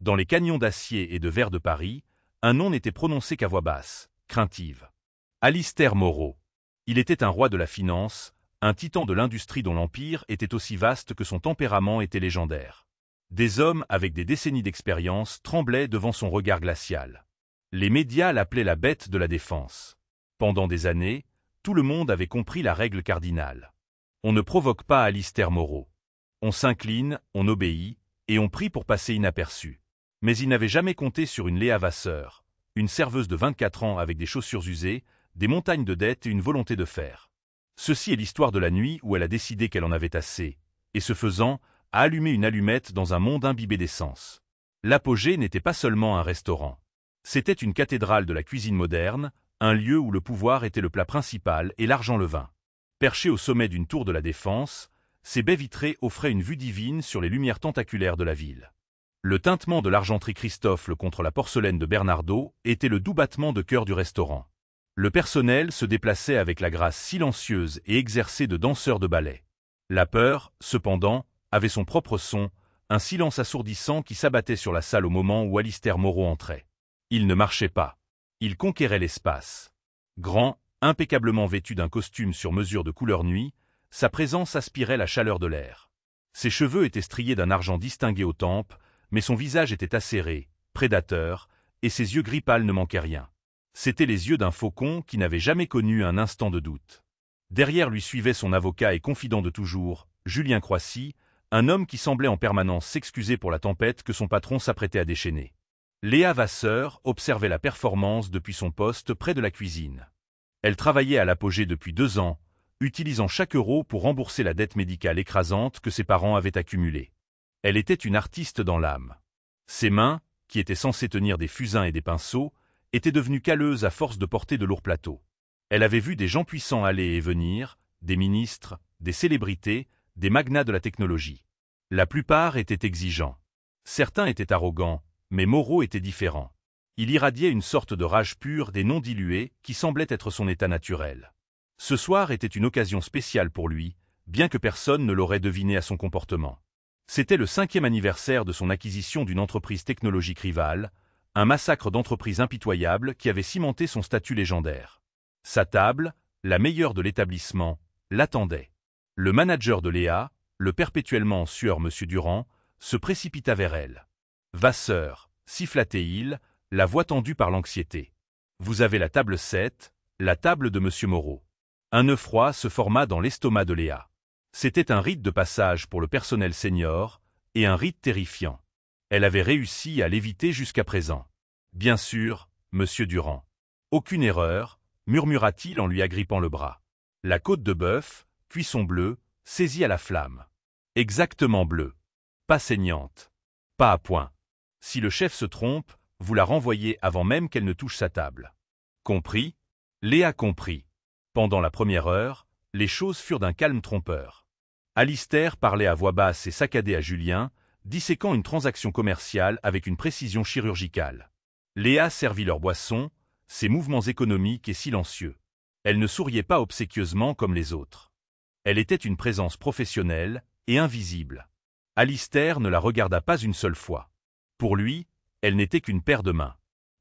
Dans les canyons d'acier et de verre de Paris, un nom n'était prononcé qu'à voix basse, craintive. Alistair Moreau. Il était un roi de la finance, un titan de l'industrie dont l'empire était aussi vaste que son tempérament était légendaire. Des hommes avec des décennies d'expérience tremblaient devant son regard glacial. Les médias l'appelaient la bête de la défense. Pendant des années, tout le monde avait compris la règle cardinale. On ne provoque pas Alistair Moreau. On s'incline, on obéit, et on prie pour passer inaperçu. Mais il n'avait jamais compté sur une Léa Vasseur, une serveuse de 24 ans avec des chaussures usées, des montagnes de dettes et une volonté de faire. Ceci est l'histoire de la nuit où elle a décidé qu'elle en avait assez, et ce faisant, a allumé une allumette dans un monde imbibé d'essence. L'apogée n'était pas seulement un restaurant. C'était une cathédrale de la cuisine moderne, un lieu où le pouvoir était le plat principal et l'argent le vin. Perché au sommet d'une tour de la Défense, ses baies vitrées offraient une vue divine sur les lumières tentaculaires de la ville. Le tintement de l'argenterie Christophe contre la porcelaine de Bernardo était le doux battement de cœur du restaurant. Le personnel se déplaçait avec la grâce silencieuse et exercée de danseurs de ballet. La peur, cependant, avait son propre son, un silence assourdissant qui s'abattait sur la salle au moment où Alistair Moreau entrait. Il ne marchait pas. Il conquérait l'espace. Grand, impeccablement vêtu d'un costume sur mesure de couleur nuit, sa présence aspirait la chaleur de l'air. Ses cheveux étaient striés d'un argent distingué aux tempes, mais son visage était acéré, prédateur, et ses yeux gris pâles ne manquaient rien. C'étaient les yeux d'un faucon qui n'avait jamais connu un instant de doute. Derrière lui suivait son avocat et confident de toujours, Julien Croissy, un homme qui semblait en permanence s'excuser pour la tempête que son patron s'apprêtait à déchaîner. Léa Vasseur observait la performance depuis son poste près de la cuisine. Elle travaillait à l'apogée depuis 2 ans, utilisant chaque euro pour rembourser la dette médicale écrasante que ses parents avaient accumulée. Elle était une artiste dans l'âme. Ses mains, qui étaient censées tenir des fusains et des pinceaux, étaient devenues calleuses à force de porter de lourds plateaux. Elle avait vu des gens puissants aller et venir, des ministres, des célébrités, des magnats de la technologie. La plupart étaient exigeants. Certains étaient arrogants, mais Moreau était différent. Il irradiait une sorte de rage pure et non diluée qui semblait être son état naturel. Ce soir était une occasion spéciale pour lui, bien que personne ne l'aurait deviné à son comportement. C'était le 5e anniversaire de son acquisition d'une entreprise technologique rivale, un massacre d'entreprise impitoyable qui avait cimenté son statut légendaire. Sa table, la meilleure de l'établissement, l'attendait. Le manager de Léa, le perpétuellement en sueur M. Durand, se précipita vers elle. « Vasseur », siffla-t-il, la voix tendue par l'anxiété. « Vous avez la table 7, la table de M. Moreau. » Un œuf froid se forma dans l'estomac de Léa. C'était un rite de passage pour le personnel senior, et un rite terrifiant. Elle avait réussi à l'éviter jusqu'à présent. « Bien sûr, Monsieur Durand. »« Aucune erreur, » murmura-t-il en lui agrippant le bras. « La côte de bœuf, cuisson bleu, saisie à la flamme. Exactement bleue. Pas saignante. Pas à point. Si le chef se trompe, vous la renvoyez avant même qu'elle ne touche sa table. » Compris ? Léa comprit. Pendant la première heure, les choses furent d'un calme trompeur. Alistair parlait à voix basse et saccadé à Julien, disséquant une transaction commerciale avec une précision chirurgicale. Léa servit leur boisson, ses mouvements économiques et silencieux. Elle ne souriait pas obséquieusement comme les autres. Elle était une présence professionnelle et invisible. Alistair ne la regarda pas une seule fois. Pour lui, elle n'était qu'une paire de mains.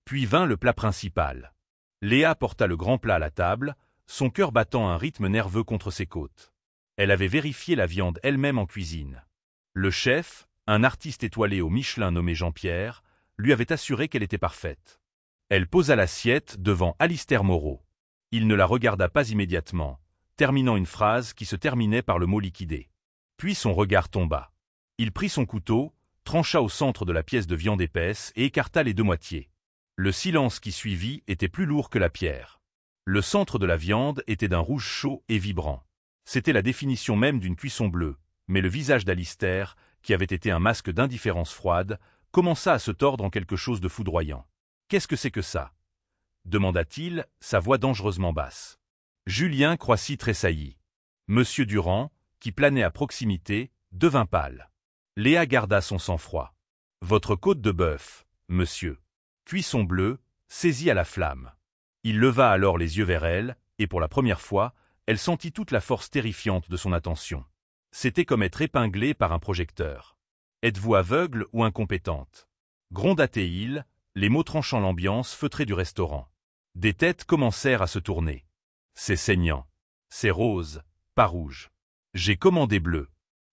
Puis vint le plat principal. Léa porta le grand plat à la table, son cœur battant un rythme nerveux contre ses côtes. Elle avait vérifié la viande elle-même en cuisine. Le chef, un artiste étoilé au Michelin nommé Jean-Pierre, lui avait assuré qu'elle était parfaite. Elle posa l'assiette devant Alistair Moreau. Il ne la regarda pas immédiatement, terminant une phrase qui se terminait par le mot liquidé. Puis son regard tomba. Il prit son couteau, trancha au centre de la pièce de viande épaisse et écarta les 2 moitiés. Le silence qui suivit était plus lourd que la pierre. Le centre de la viande était d'un rouge chaud et vibrant. C'était la définition même d'une cuisson bleue, mais le visage d'Alistair, qui avait été un masque d'indifférence froide, commença à se tordre en quelque chose de foudroyant. « Qu'est-ce que c'est que ça ?» demanda-t-il, sa voix dangereusement basse. Julien Croissy tressaillit. Monsieur Durand, qui planait à proximité, devint pâle. Léa garda son sang-froid. « Votre côte de bœuf, monsieur. Cuisson bleue, saisie à la flamme. » Il leva alors les yeux vers elle, et pour la première fois, elle sentit toute la force terrifiante de son attention. C'était comme être épinglée par un projecteur. « Êtes-vous aveugle ou incompétente ?» Gronda Théil, les mots tranchant l'ambiance feutrée du restaurant. Des têtes commencèrent à se tourner. C'est saignant. C'est rose, pas rouge. J'ai commandé bleu.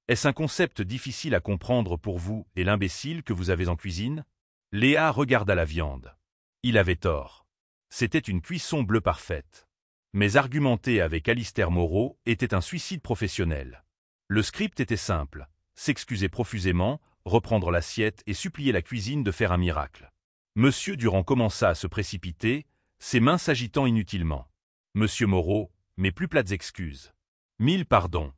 Est-ce un concept difficile à comprendre pour vous et l'imbécile que vous avez en cuisine? Léa regarda la viande. Il avait tort. C'était une cuisson bleue parfaite. Mais argumenter avec Alistair Moreau était un suicide professionnel. Le script était simple, s'excuser profusément, reprendre l'assiette et supplier la cuisine de faire un miracle. Monsieur Durand commença à se précipiter, ses mains s'agitant inutilement. Monsieur Moreau, mes plus plates excuses. 1000 pardons.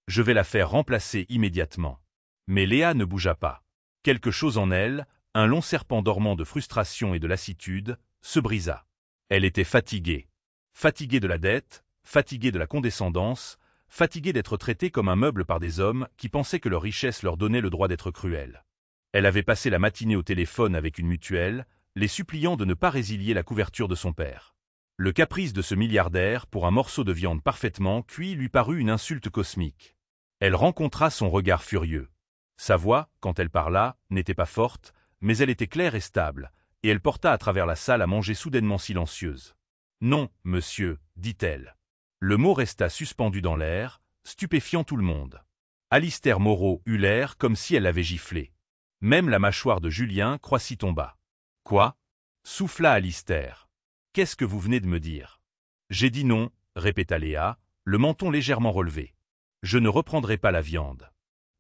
Je vais la faire remplacer immédiatement. Mais Léa ne bougea pas. Quelque chose en elle, un long serpent dormant de frustration et de lassitude, se brisa. Elle était fatiguée. Fatiguée de la dette, fatiguée de la condescendance, fatiguée d'être traitée comme un meuble par des hommes qui pensaient que leur richesse leur donnait le droit d'être cruels. Elle avait passé la matinée au téléphone avec une mutuelle, les suppliant de ne pas résilier la couverture de son père. Le caprice de ce milliardaire pour un morceau de viande parfaitement cuit lui parut une insulte cosmique. Elle rencontra son regard furieux. Sa voix, quand elle parla, n'était pas forte, mais elle était claire et stable, et elle porta à travers la salle à manger soudainement silencieuse. « Non, monsieur, dit-elle. » Le mot resta suspendu dans l'air, stupéfiant tout le monde. Alistair Moreau eut l'air comme si elle l'avait giflé. Même la mâchoire de Julien Croissy tomba. « Quoi » souffla Alistair. « Qu'est-ce que vous venez de me dire ?»« J'ai dit non, » répéta Léa, le menton légèrement relevé. « Je ne reprendrai pas la viande.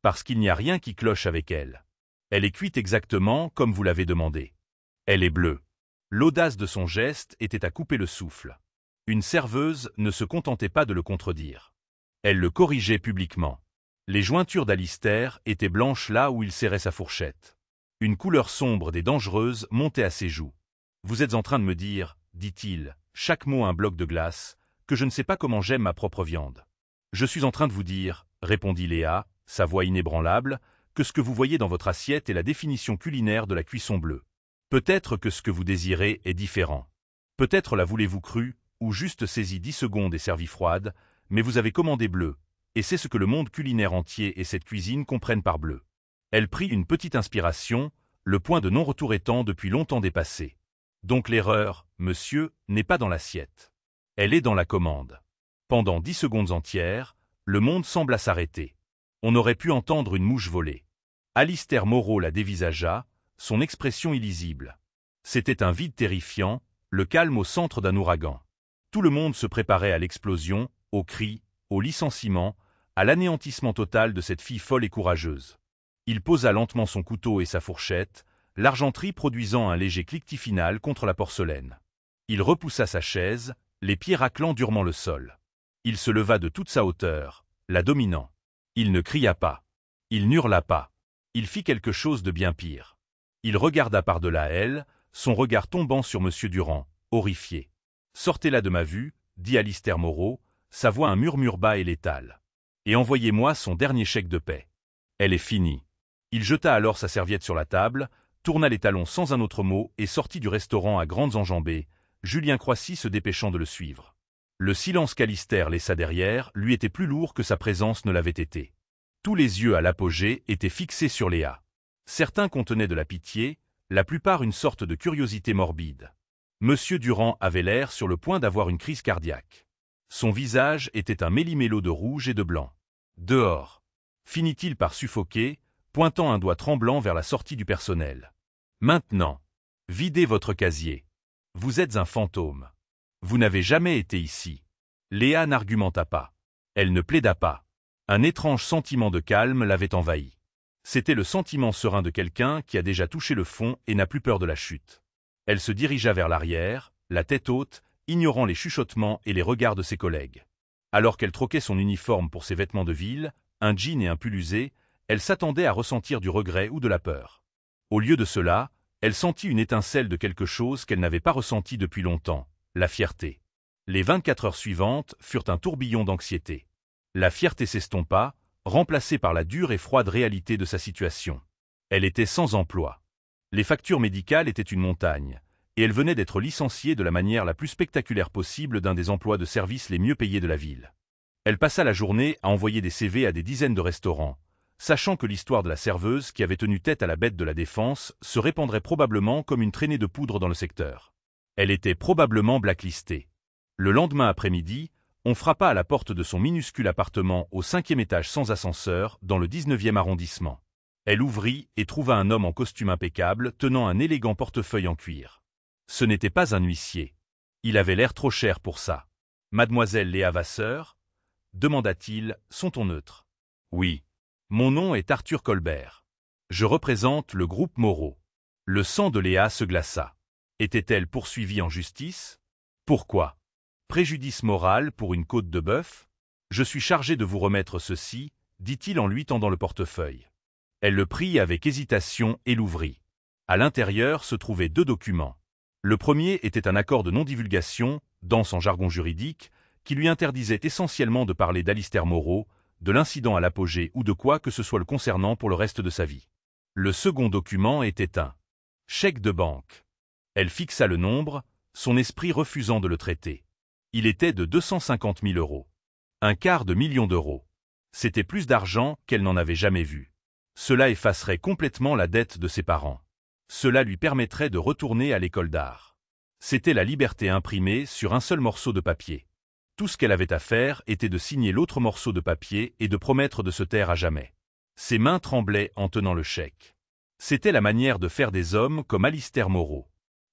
Parce qu'il n'y a rien qui cloche avec elle. Elle est cuite exactement comme vous l'avez demandé. Elle est bleue. » L'audace de son geste était à couper le souffle. Une serveuse ne se contentait pas de le contredire. Elle le corrigeait publiquement. Les jointures d'Alistair étaient blanches là où il serrait sa fourchette. Une couleur sombre et dangereuse montait à ses joues. « Vous êtes en train de me dire, dit-il, chaque mot un bloc de glace, que je ne sais pas comment j'aime ma propre viande. Je suis en train de vous dire, répondit Léa, sa voix inébranlable, que ce que vous voyez dans votre assiette est la définition culinaire de la cuisson bleue. Peut-être que ce que vous désirez est différent. Peut-être la voulez-vous crue, ou juste saisie 10 secondes et servie froide, mais vous avez commandé bleu, et c'est ce que le monde culinaire entier et cette cuisine comprennent par bleu. Elle prit une petite inspiration, le point de non-retour étant depuis longtemps dépassé. Donc l'erreur, monsieur, n'est pas dans l'assiette. Elle est dans la commande. Pendant 10 secondes entières, le monde sembla s'arrêter. On aurait pu entendre une mouche voler. Alistair Moreau la dévisagea, son expression illisible. C'était un vide terrifiant, le calme au centre d'un ouragan. Tout le monde se préparait à l'explosion, aux cris, au licenciement, à l'anéantissement total de cette fille folle et courageuse. Il posa lentement son couteau et sa fourchette, l'argenterie produisant un léger cliquetis final contre la porcelaine. Il repoussa sa chaise, les pieds raclant durement le sol. Il se leva de toute sa hauteur, la dominant. Il ne cria pas. Il n'hurla pas. Il fit quelque chose de bien pire. Il regarda par-delà elle, son regard tombant sur Monsieur Durand, horrifié. « Sortez-la de ma vue, » dit Alistair Moreau, sa voix un murmure bas et létal. « Et envoyez-moi son dernier chèque de paie. Elle est finie. » Il jeta alors sa serviette sur la table, tourna les talons sans un autre mot et sortit du restaurant à grandes enjambées, Julien Croissy se dépêchant de le suivre. Le silence qu'Alistair laissa derrière lui était plus lourd que sa présence ne l'avait été. Tous les yeux à l'apogée étaient fixés sur Léa. Certains contenaient de la pitié, la plupart une sorte de curiosité morbide. Monsieur Durand avait l'air sur le point d'avoir une crise cardiaque. Son visage était un méli-mélo de rouge et de blanc. Dehors. Finit-il par suffoquer, pointant un doigt tremblant vers la sortie du personnel. Maintenant. Videz votre casier. Vous êtes un fantôme. Vous n'avez jamais été ici. Léa n'argumenta pas. Elle ne plaida pas. Un étrange sentiment de calme l'avait envahi. C'était le sentiment serein de quelqu'un qui a déjà touché le fond et n'a plus peur de la chute. Elle se dirigea vers l'arrière, la tête haute, ignorant les chuchotements et les regards de ses collègues. Alors qu'elle troquait son uniforme pour ses vêtements de ville, un jean et un pull usé, elle s'attendait à ressentir du regret ou de la peur. Au lieu de cela, elle sentit une étincelle de quelque chose qu'elle n'avait pas ressenti depuis longtemps, la fierté. Les 24 heures suivantes furent un tourbillon d'anxiété. La fierté s'estompa, remplacée par la dure et froide réalité de sa situation. Elle était sans emploi. Les factures médicales étaient une montagne, et elle venait d'être licenciée de la manière la plus spectaculaire possible d'un des emplois de service les mieux payés de la ville. Elle passa la journée à envoyer des CV à des dizaines de restaurants, sachant que l'histoire de la serveuse qui avait tenu tête à la bête de la défense se répandrait probablement comme une traînée de poudre dans le secteur. Elle était probablement blacklistée. Le lendemain après-midi, on frappa à la porte de son minuscule appartement au 5e étage sans ascenseur, dans le 19e arrondissement. Elle ouvrit et trouva un homme en costume impeccable tenant un élégant portefeuille en cuir. Ce n'était pas un huissier. Il avait l'air trop cher pour ça. « Mademoiselle Léa Vasseur ?» demanda-t-il, son ton neutre. « Oui. Mon nom est Arthur Colbert. Je représente le groupe Moreau. » Le sang de Léa se glaça. Était-elle poursuivie en justice? Pourquoi? Préjudice moral pour une côte de bœuf? Je suis chargé de vous remettre ceci, dit-il en lui tendant le portefeuille. Elle le prit avec hésitation et l'ouvrit. À l'intérieur se trouvaient 2 documents. Le premier était un accord de non-divulgation, dans son jargon juridique, qui lui interdisait essentiellement de parler d'Alistair Moreau, de l'incident à l'apogée ou de quoi que ce soit le concernant pour le reste de sa vie. Le second document était un chèque de banque. Elle fixa le nombre, son esprit refusant de le traiter. Il était de 250 000 €. $250 000. C'était plus d'argent qu'elle n'en avait jamais vu. Cela effacerait complètement la dette de ses parents. Cela lui permettrait de retourner à l'école d'art. C'était la liberté imprimée sur un seul morceau de papier. Tout ce qu'elle avait à faire était de signer l'autre morceau de papier et de promettre de se taire à jamais. Ses mains tremblaient en tenant le chèque. C'était la manière de faire des hommes comme Alistair Moreau.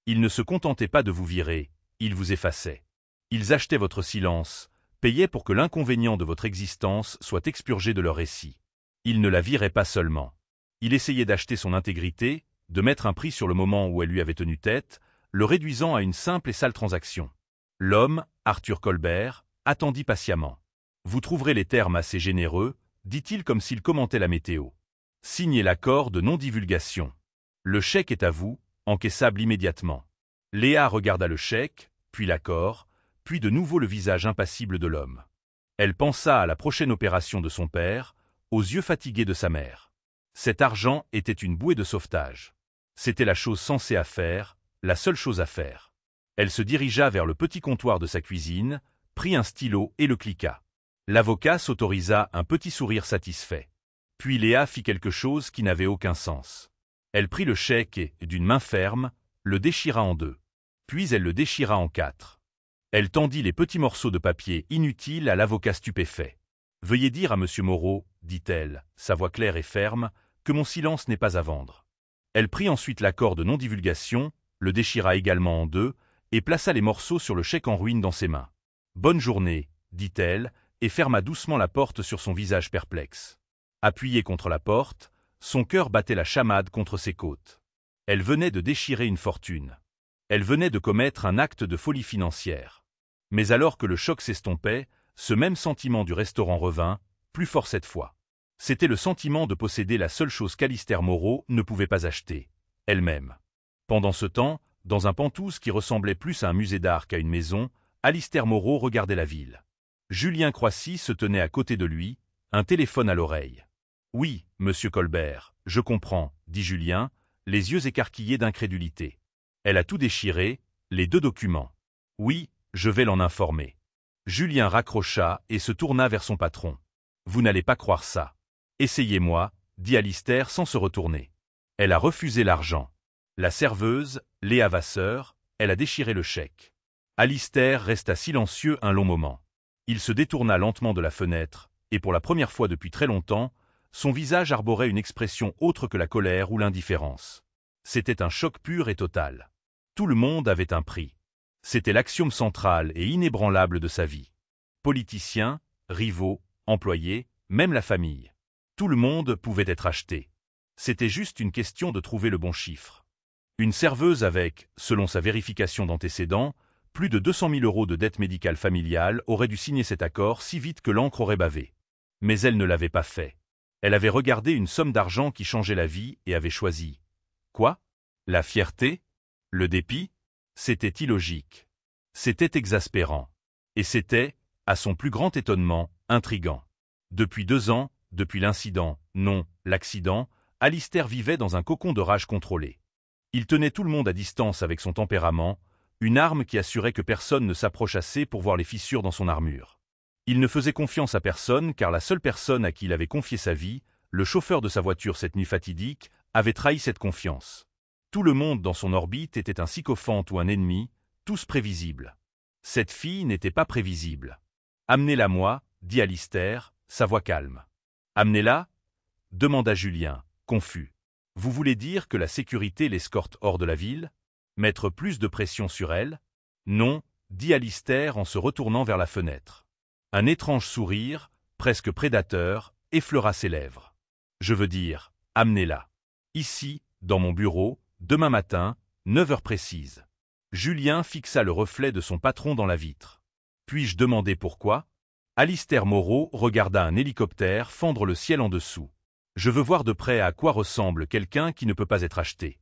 Ils ne se contentaient pas de vous virer, ils vous effaçaient. Ils achetaient votre silence, payaient pour que l'inconvénient de votre existence soit expurgé de leur récit. Ils ne la viraient pas seulement. Il essayait d'acheter son intégrité, de mettre un prix sur le moment où elle lui avait tenu tête, le réduisant à une simple et sale transaction. L'homme, Arthur Colbert, attendit patiemment. « Vous trouverez les termes assez généreux, » dit-il comme s'il commentait la météo. « Signez l'accord de non-divulgation. Le chèque est à vous, encaissable immédiatement. » Léa regarda le chèque, puis l'accord, puis de nouveau le visage impassible de l'homme. Elle pensa à la prochaine opération de son père, aux yeux fatigués de sa mère. Cet argent était une bouée de sauvetage. C'était la chose sensée à faire, la seule chose à faire. Elle se dirigea vers le petit comptoir de sa cuisine, prit un stylo et le cliqua. L'avocat s'autorisa un petit sourire satisfait. Puis Léa fit quelque chose qui n'avait aucun sens. Elle prit le chèque et, d'une main ferme, le déchira en 2. Puis elle le déchira en 4. Elle tendit les petits morceaux de papier inutiles à l'avocat stupéfait. « Veuillez dire à Monsieur Moreau, dit-elle, sa voix claire et ferme, que mon silence n'est pas à vendre. » Elle prit ensuite l'accord de non-divulgation, le déchira également en 2, et plaça les morceaux sur le chèque en ruine dans ses mains. « Bonne journée, dit-elle, et ferma doucement la porte sur son visage perplexe. Appuyée contre la porte, son cœur battait la chamade contre ses côtes. Elle venait de déchirer une fortune. Elle venait de commettre un acte de folie financière. Mais alors que le choc s'estompait, ce même sentiment du restaurant revint, plus fort cette fois. C'était le sentiment de posséder la seule chose qu'Alistair Moreau ne pouvait pas acheter, elle-même. Pendant ce temps, dans un Pantouse qui ressemblait plus à un musée d'art qu'à une maison, Alistair Moreau regardait la ville. Julien Croissy se tenait à côté de lui, un téléphone à l'oreille. « Oui, monsieur Colbert, je comprends, » dit Julien, les yeux écarquillés d'incrédulité. Elle a tout déchiré, les 2 documents. « Oui, je vais l'en informer. » Julien raccrocha et se tourna vers son patron. « Vous n'allez pas croire ça. »« Essayez-moi, » dit Alistair sans se retourner. Elle a refusé l'argent. La serveuse, Léa Vasseur, elle a déchiré le chèque. Alistair resta silencieux un long moment. Il se détourna lentement de la fenêtre, et pour la première fois depuis très longtemps, son visage arborait une expression autre que la colère ou l'indifférence. C'était un choc pur et total. Tout le monde avait un prix. C'était l'axiome central et inébranlable de sa vie. Politiciens, rivaux, employés, même la famille. Tout le monde pouvait être acheté. C'était juste une question de trouver le bon chiffre. Une serveuse avec, selon sa vérification d'antécédents, plus de 200 000 € de dette médicale familiale aurait dû signer cet accord si vite que l'encre aurait bavé. Mais elle ne l'avait pas fait. Elle avait regardé une somme d'argent qui changeait la vie et avait choisi. Quoi? La fierté? Le dépit? C'était illogique. C'était exaspérant. Et c'était, à son plus grand étonnement, intrigant. Depuis 2 ans, depuis l'incident, non, l'accident, Alistair vivait dans un cocon de rage contrôlée. Il tenait tout le monde à distance avec son tempérament, une arme qui assurait que personne ne s'approche assez pour voir les fissures dans son armure. Il ne faisait confiance à personne car la seule personne à qui il avait confié sa vie, Le chauffeur de sa voiture cette nuit fatidique avait trahi cette confiance. Tout le monde dans son orbite était un sycophante ou un ennemi, tous prévisibles. Cette fille n'était pas prévisible. « Amenez-la moi, dit Alistair, sa voix calme. « Amenez-la » demanda Julien, confus. « Vous voulez dire que la sécurité l'escorte hors de la ville? Mettre plus de pression sur elle? » Non, dit Alistair en se retournant vers la fenêtre. Un étrange sourire, presque prédateur, effleura ses lèvres. « Je veux dire, amenez-la. Ici, dans mon bureau, demain matin, 9 heures précises. » Julien fixa le reflet de son patron dans la vitre. « Puis-je demander pourquoi ?» Alistair Moreau regarda un hélicoptère fendre le ciel en dessous. « Je veux voir de près à quoi ressemble quelqu'un qui ne peut pas être acheté. »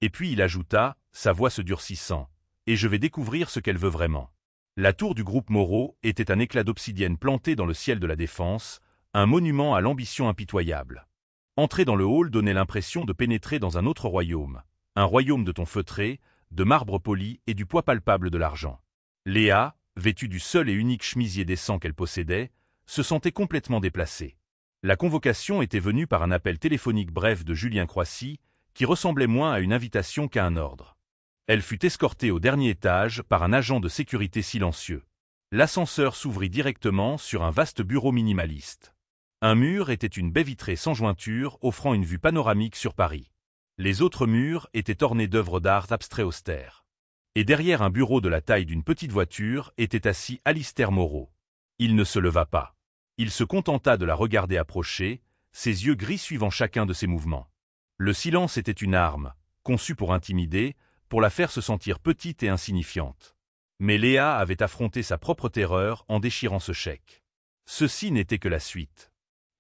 Et puis il ajouta, sa voix se durcissant, « Et je vais découvrir ce qu'elle veut vraiment. » La tour du groupe Moreau était un éclat d'obsidienne planté dans le ciel de la Défense, un monument à l'ambition impitoyable. Entrer dans le hall donnait l'impression de pénétrer dans un autre royaume, un royaume de tons feutrés, de marbre poli et du poids palpable de l'argent. Léa, vêtue du seul et unique chemisier décent qu'elle possédait, se sentait complètement déplacée. La convocation était venue par un appel téléphonique bref de Julien Croissy, qui ressemblait moins à une invitation qu'à un ordre. Elle fut escortée au dernier étage par un agent de sécurité silencieux. L'ascenseur s'ouvrit directement sur un vaste bureau minimaliste. Un mur était une baie vitrée sans jointure offrant une vue panoramique sur Paris. Les autres murs étaient ornés d'œuvres d'art abstraits austères. Et derrière un bureau de la taille d'une petite voiture était assis Alistair Moreau. Il ne se leva pas. Il se contenta de la regarder approcher, ses yeux gris suivant chacun de ses mouvements. Le silence était une arme, conçue pour intimider, pour la faire se sentir petite et insignifiante. Mais Léa avait affronté sa propre terreur en déchirant ce chèque. Ceci n'était que la suite.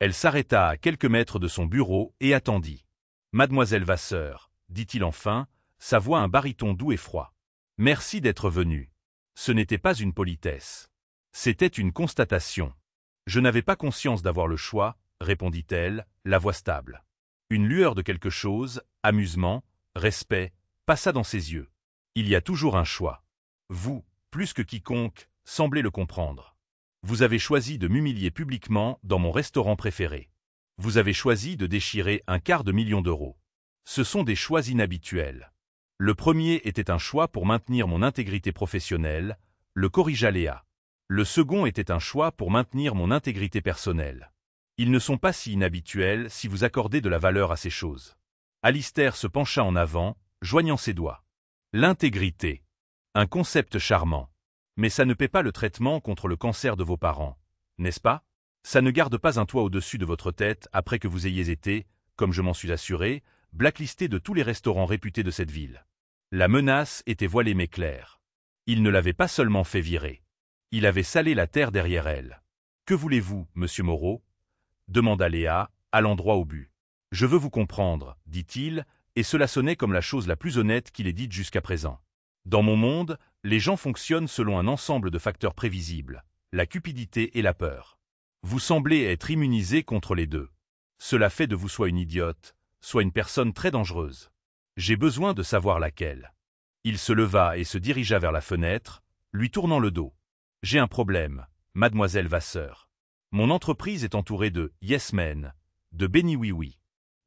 Elle s'arrêta à quelques mètres de son bureau et attendit. « Mademoiselle Vasseur, » dit-il enfin, sa voix un baryton doux et froid. « Merci d'être venue. » Ce n'était pas une politesse. C'était une constatation. « Je n'avais pas conscience d'avoir le choix, » répondit-elle, la voix stable. Une lueur de quelque chose, amusement, respect, passa dans ses yeux. Il y a toujours un choix. Vous, plus que quiconque, semblez le comprendre. Vous avez choisi de m'humilier publiquement dans mon restaurant préféré. Vous avez choisi de déchirer 250 000 d'euros. Ce sont des choix inhabituels. Le premier était un choix pour maintenir mon intégrité professionnelle, le corrigea Léa. Le second était un choix pour maintenir mon intégrité personnelle. Ils ne sont pas si inhabituels si vous accordez de la valeur à ces choses. Alistair se pencha en avant, joignant ses doigts. L'intégrité. Un concept charmant. Mais ça ne paie pas le traitement contre le cancer de vos parents, n'est-ce pas? Ça ne garde pas un toit au-dessus de votre tête après que vous ayez été, comme je m'en suis assuré, blacklisté de tous les restaurants réputés de cette ville. La menace était voilée mais claire. Il ne l'avait pas seulement fait virer. Il avait salé la terre derrière elle. « Que voulez-vous, monsieur Moreau ?» demanda Léa, allant droit au but. « Je veux vous comprendre, » dit-il, et cela sonnait comme la chose la plus honnête qu'il ait dite jusqu'à présent. Dans mon monde, les gens fonctionnent selon un ensemble de facteurs prévisibles, la cupidité et la peur. Vous semblez être immunisé contre les deux. Cela fait de vous soit une idiote, soit une personne très dangereuse. J'ai besoin de savoir laquelle. Il se leva et se dirigea vers la fenêtre, lui tournant le dos. J'ai un problème, mademoiselle Vasseur. Mon entreprise est entourée de « yes men », de béni oui-oui.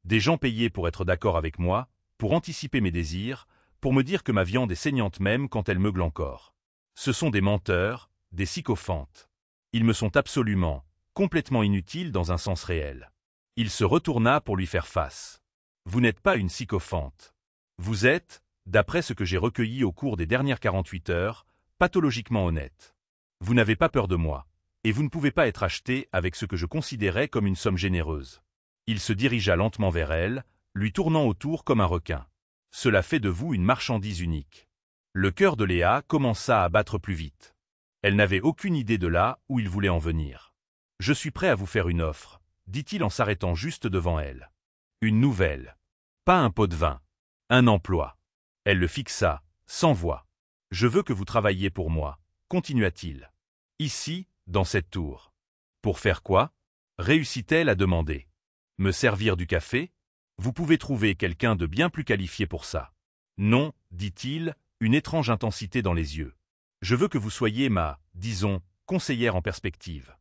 Des gens payés pour être d'accord avec moi, pour anticiper mes désirs, pour me dire que ma viande est saignante même quand elle meugle encore. Ce sont des menteurs, des sycophantes. Ils me sont absolument, complètement inutiles dans un sens réel. Il se retourna pour lui faire face. Vous n'êtes pas une sycophante. Vous êtes, d'après ce que j'ai recueilli au cours des dernières 48 heures, pathologiquement honnête. Vous n'avez pas peur de moi, et vous ne pouvez pas être acheté avec ce que je considérais comme une somme généreuse. Il se dirigea lentement vers elle, lui tournant autour comme un requin. Cela fait de vous une marchandise unique. Le cœur de Léa commença à battre plus vite. Elle n'avait aucune idée de là où il voulait en venir. « Je suis prêt à vous faire une offre, » dit-il en s'arrêtant juste devant elle. Une nouvelle. Pas un pot de vin. Un emploi. Elle le fixa, sans voix. « Je veux que vous travailliez pour moi, » continua-t-il. « Ici, dans cette tour. » Pour faire quoi? Réussit-elle à demander. « Me servir du café? Vous pouvez trouver quelqu'un de bien plus qualifié pour ça. » Non, dit-il, une étrange intensité dans les yeux. « Je veux que vous soyez ma, disons, conseillère en perspective.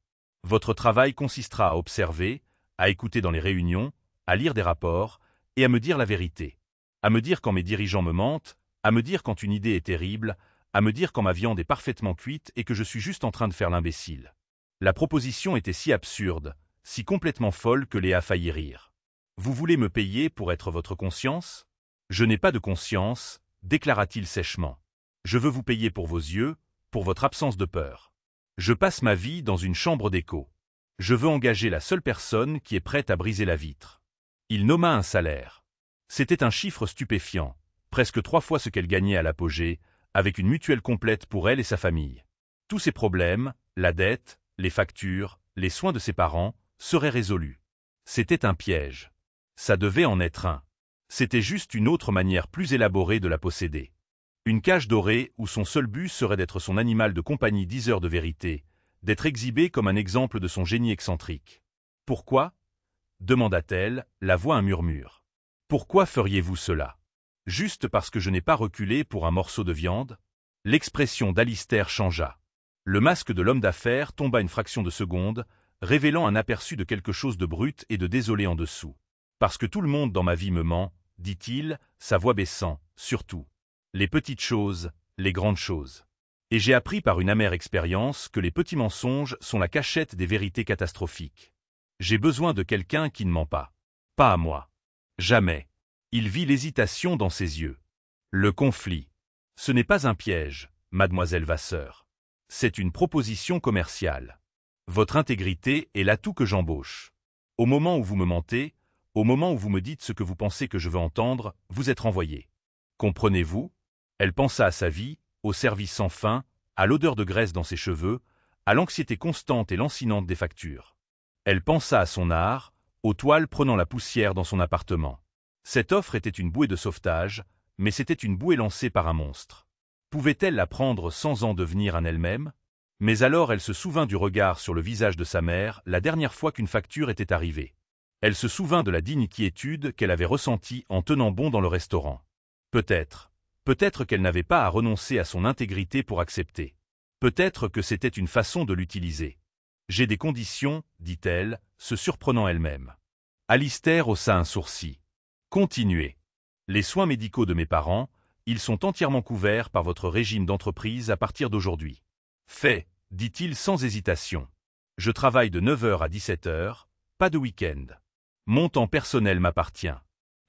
Votre travail consistera à observer, à écouter dans les réunions, à lire des rapports, et à me dire la vérité. À me dire quand mes dirigeants me mentent, à me dire quand une idée est terrible, à me dire quand ma viande est parfaitement cuite et que je suis juste en train de faire l'imbécile. La proposition était si absurde, si complètement folle que Léa faillit rire. Vous voulez me payer pour être votre conscience? Je n'ai pas de conscience, déclara-t-il sèchement. Je veux vous payer pour vos yeux, pour votre absence de peur. Je passe ma vie dans une chambre d'écho. Je veux engager la seule personne qui est prête à briser la vitre. Il nomma un salaire. C'était un chiffre stupéfiant, presque 3 fois ce qu'elle gagnait à l'apogée, avec une mutuelle complète pour elle et sa famille. Tous ses problèmes, la dette, les factures, les soins de ses parents, seraient résolus. C'était un piège. Ça devait en être un. C'était juste une autre manière plus élaborée de la posséder. Une cage dorée où son seul but serait d'être son animal de compagnie 10 heures de vérité, d'être exhibé comme un exemple de son génie excentrique. Pourquoi? Demanda-t-elle, la voix un murmure. Pourquoi feriez-vous cela? Juste parce que je n'ai pas reculé pour un morceau de viande? L'expression d'Alistair changea. Le masque de l'homme d'affaires tomba une fraction de seconde, révélant un aperçu de quelque chose de brut et de désolé en dessous. Parce que tout le monde dans ma vie me ment, dit-il, sa voix baissant, surtout. Les petites choses, les grandes choses. Et j'ai appris par une amère expérience que les petits mensonges sont la cachette des vérités catastrophiques. J'ai besoin de quelqu'un qui ne ment pas. Pas à moi. Jamais. Il vit l'hésitation dans ses yeux. Le conflit. Ce n'est pas un piège, mademoiselle Vasseur. C'est une proposition commerciale. Votre intégrité est l'atout que j'embauche. Au moment où vous me mentez, au moment où vous me dites ce que vous pensez que je veux entendre, vous êtes renvoyé. Comprenez-vous? Elle pensa à sa vie, au service sans fin, à l'odeur de graisse dans ses cheveux, à l'anxiété constante et lancinante des factures. Elle pensa à son art, aux toiles prenant la poussière dans son appartement. Cette offre était une bouée de sauvetage, mais c'était une bouée lancée par un monstre. Pouvait-elle la prendre sans en devenir un elle-même? Mais alors elle se souvint du regard sur le visage de sa mère la dernière fois qu'une facture était arrivée. Elle se souvint de la digne quiétude qu'elle avait ressentie en tenant bon dans le restaurant. Peut-être qu'elle n'avait pas à renoncer à son intégrité pour accepter. Peut-être que c'était une façon de l'utiliser. J'ai des conditions, dit-elle, se surprenant elle-même. Alistair haussa un sourcil. Continuez. Les soins médicaux de mes parents, ils sont entièrement couverts par votre régime d'entreprise à partir d'aujourd'hui. Fait, dit-il sans hésitation. Je travaille de 9h à 17h, pas de week-end. Mon temps personnel m'appartient.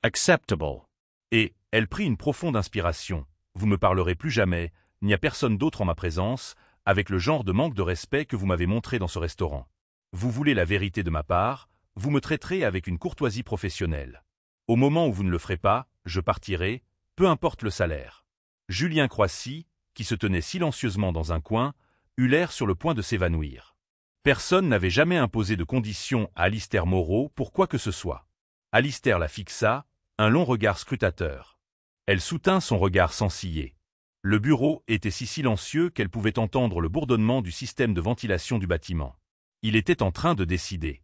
Acceptable. Et, elle prit une profonde inspiration. Vous me parlerez plus jamais, il n'y a personne d'autre en ma présence, avec le genre de manque de respect que vous m'avez montré dans ce restaurant. Vous voulez la vérité de ma part, vous me traiterez avec une courtoisie professionnelle. Au moment où vous ne le ferez pas, je partirai, peu importe le salaire. Julien Croissy, qui se tenait silencieusement dans un coin, eut l'air sur le point de s'évanouir. Personne n'avait jamais imposé de conditions à Alistair Moreau pour quoi que ce soit. Alistair la fixa, un long regard scrutateur. Elle soutint son regard sans ciller. Le bureau était si silencieux qu'elle pouvait entendre le bourdonnement du système de ventilation du bâtiment. Il était en train de décider.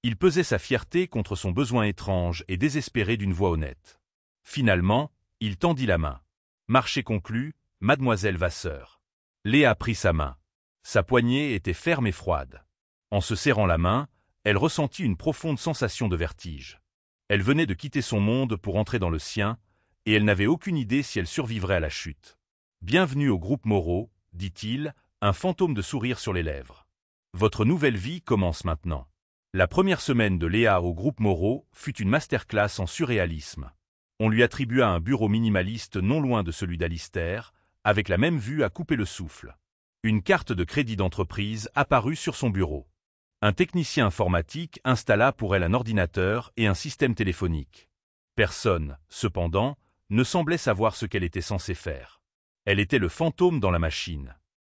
Il pesait sa fierté contre son besoin étrange et désespéré d'une voix honnête. Finalement, il tendit la main. Marché conclu, mademoiselle Vasseur. Léa prit sa main. Sa poignée était ferme et froide. En se serrant la main, elle ressentit une profonde sensation de vertige. Elle venait de quitter son monde pour entrer dans le sien, et elle n'avait aucune idée si elle survivrait à la chute. « Bienvenue au groupe Moreau, dit-il, un fantôme de sourire sur les lèvres. Votre nouvelle vie commence maintenant. » La première semaine de Léa au groupe Moreau fut une masterclass en surréalisme. On lui attribua un bureau minimaliste non loin de celui d'Alistair, avec la même vue à couper le souffle. Une carte de crédit d'entreprise apparut sur son bureau. Un technicien informatique installa pour elle un ordinateur et un système téléphonique. Personne, cependant, ne semblait savoir ce qu'elle était censée faire. Elle était le fantôme dans la machine.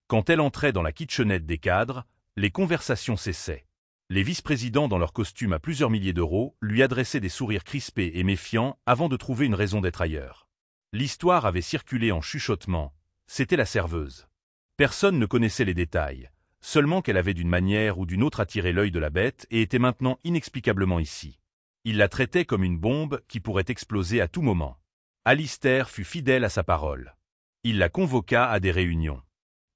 Quand elle entrait dans la kitchenette des cadres, les conversations cessaient. Les vice-présidents dans leurs costumes à plusieurs milliers d'euros lui adressaient des sourires crispés et méfiants avant de trouver une raison d'être ailleurs. L'histoire avait circulé en chuchotement, c'était la serveuse. Personne ne connaissait les détails, seulement qu'elle avait d'une manière ou d'une autre attiré l'œil de la bête et était maintenant inexplicablement ici. Il la traitait comme une bombe qui pourrait exploser à tout moment. Alistair fut fidèle à sa parole. Il la convoqua à des réunions.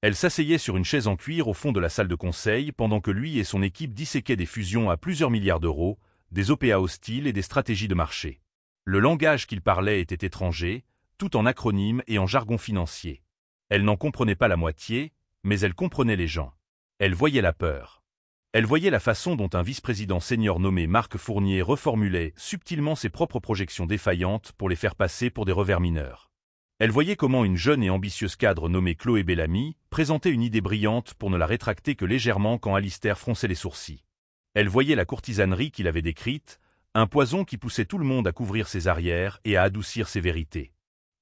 Elle s'asseyait sur une chaise en cuir au fond de la salle de conseil pendant que lui et son équipe disséquaient des fusions à plusieurs milliards d'euros, des OPA hostiles et des stratégies de marché. Le langage qu'il parlait était étranger, tout en acronymes et en jargon financier. Elle n'en comprenait pas la moitié, mais elle comprenait les gens. Elle voyait la peur. Elle voyait la façon dont un vice-président senior nommé Marc Fournier reformulait subtilement ses propres projections défaillantes pour les faire passer pour des revers mineurs. Elle voyait comment une jeune et ambitieuse cadre nommée Chloé Bellamy présentait une idée brillante pour ne la rétracter que légèrement quand Alistair fronçait les sourcils. Elle voyait la courtisanerie qu'il avait décrite, un poison qui poussait tout le monde à couvrir ses arrières et à adoucir ses vérités.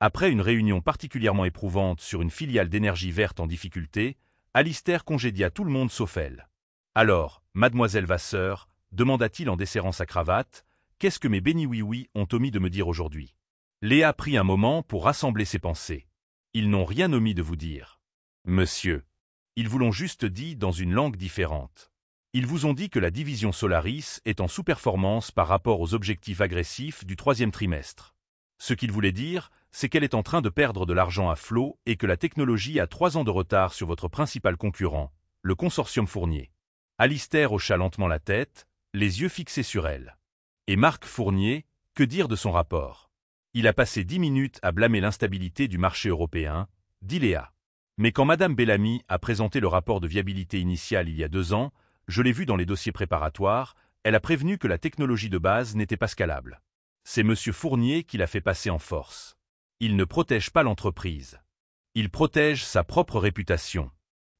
Après une réunion particulièrement éprouvante sur une filiale d'énergie verte en difficulté, Alistair congédia tout le monde sauf elle. « Alors, mademoiselle Vasseur, demanda-t-il en desserrant sa cravate, qu'est-ce que mes bénis oui-oui ont omis de me dire aujourd'hui ?» Léa prit un moment pour rassembler ses pensées. « Ils n'ont rien omis de vous dire. Monsieur. Ils vous l'ont juste dit dans une langue différente. Ils vous ont dit que la division Solaris est en sous-performance par rapport aux objectifs agressifs du 3e trimestre. Ce qu'ils voulaient dire, c'est qu'elle est en train de perdre de l'argent à flot et que la technologie a 3 ans de retard sur votre principal concurrent, le consortium Fournier. » Alistair hocha lentement la tête, les yeux fixés sur elle. Et Marc Fournier, que dire de son rapport? Il a passé 10 minutes à blâmer l'instabilité du marché européen, dit Léa. Mais quand Madame Bellamy a présenté le rapport de viabilité initiale il y a 2 ans, je l'ai vu dans les dossiers préparatoires, elle a prévenu que la technologie de base n'était pas scalable. C'est Monsieur Fournier qui l'a fait passer en force. Il ne protège pas l'entreprise. Il protège sa propre réputation.